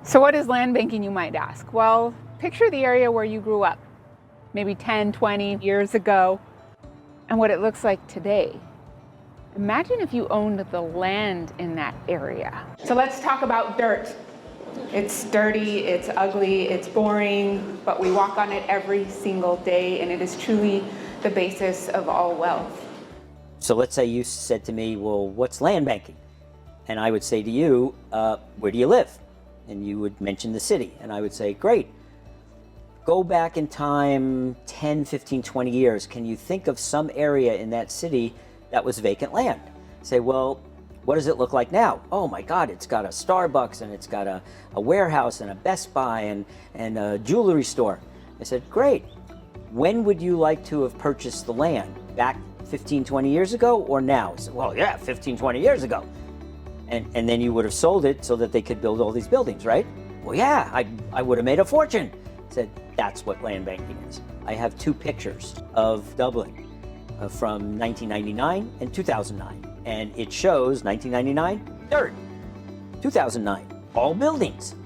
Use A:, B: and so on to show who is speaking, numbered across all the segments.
A: So what is land banking, you might ask? Well, picture the area where you grew up, maybe 10, 20 years ago, and what it looks like today. Imagine if you owned the land in that area. So let's talk about dirt. It's dirty, it's ugly, it's boring, but we walk on it every single day, and it is truly the basis of all wealth.
B: So let's say you said to me, well, what's land banking? And I would say to you, where do you live? And you would mention the city. And I would say, great. Go back in time 10, 15, 20 years. Can you think of some area in that city that was vacant land? Say, well, what does it look like now? Oh my God, it's got a Starbucks and it's got a warehouse and a Best Buy and a jewelry store. I said, great. When would you like to have purchased the land? Back 15, 20 years ago or now? I said, well, yeah, 15, 20 years ago. And then you would have sold it so that they could build all these buildings, right? Well, yeah, I would have made a fortune. I said, that's what land banking is. I have two pictures of Dublin from 1999 and 2009. And it shows 1999, dirt. 2009, all buildings.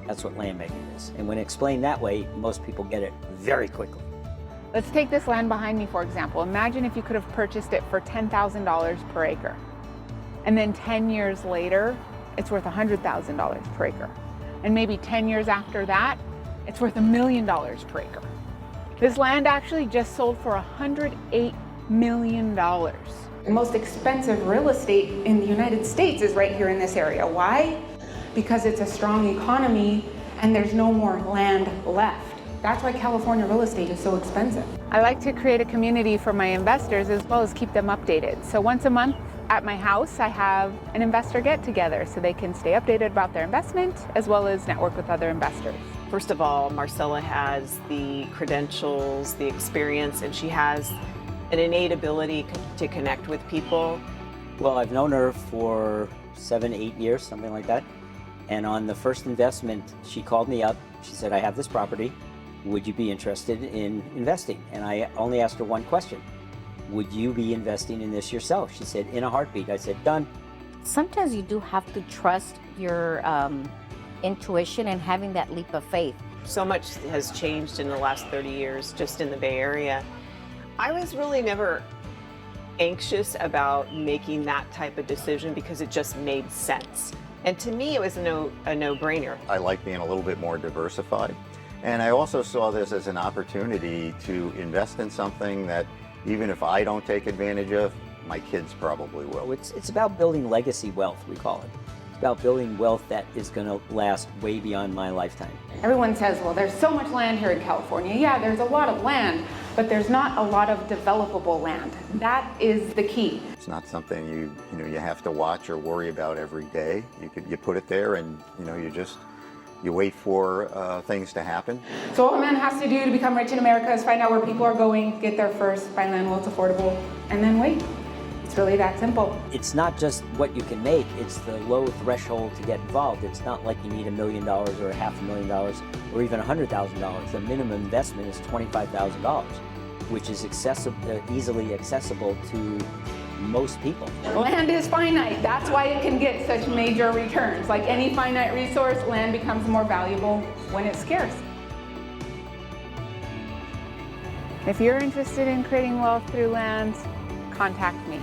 B: That's what land banking is. And when explained that way, most people get it very quickly.
A: Let's take this land behind me, for example. Imagine if you could have purchased it for $10,000 per acre. And then 10 years later, it's worth $100,000 per acre. And maybe 10 years after that, it's worth $1 million per acre. This land actually just sold for $108 million. The most expensive real estate in the United States is right here in this area. Why? Because it's a strong economy and there's no more land left. That's why California real estate is so expensive. I like to create a community for my investors as well as keep them updated. So once a month at my house, I have an investor get-together so they can stay updated about their investment as well as network with other investors.
C: First of all, Marcella has the credentials, the experience, and she has an innate ability to connect with people.
B: Well, I've known her for 7, 8 years, something like that. And on the first investment, she called me up. She said, I have this property. Would you be interested in investing? And I only asked her one question. Would you be investing in this yourself? She said, in a heartbeat. I said, done.
D: Sometimes you do have to trust your intuition and having that leap of faith.
C: So much has changed in the last 30 years just in the Bay Area. I was really never anxious about making that type of decision because it just made sense. And to me, it was a no-brainer.
E: I like being a little bit more diversified. And I also saw this as an opportunity to invest in something that even if I don't take advantage of, my kids probably will.
B: It's about building legacy wealth, we call it. It's about building wealth that is going to last way beyond my lifetime.
A: Everyone says, well, there's so much land here in California. Yeah, there's a lot of land, but there's not a lot of developable land. That is the key.
E: It's not something you have to watch or worry about every day. You put it there and you wait for things to happen.
A: So all a man has to do to become rich in America is find out where people are going, get there first, buy land while it's affordable, and then wait. It's really that simple.
B: It's not just what you can make, it's the low threshold to get involved. It's not like you need $1 million or $500,000 or even $100,000. The minimum investment is $25,000, which is easily accessible to most people.
A: Land is finite. That's why it can get such major returns. Like any finite resource, land becomes more valuable when it's scarce. If you're interested in creating wealth through land, contact me.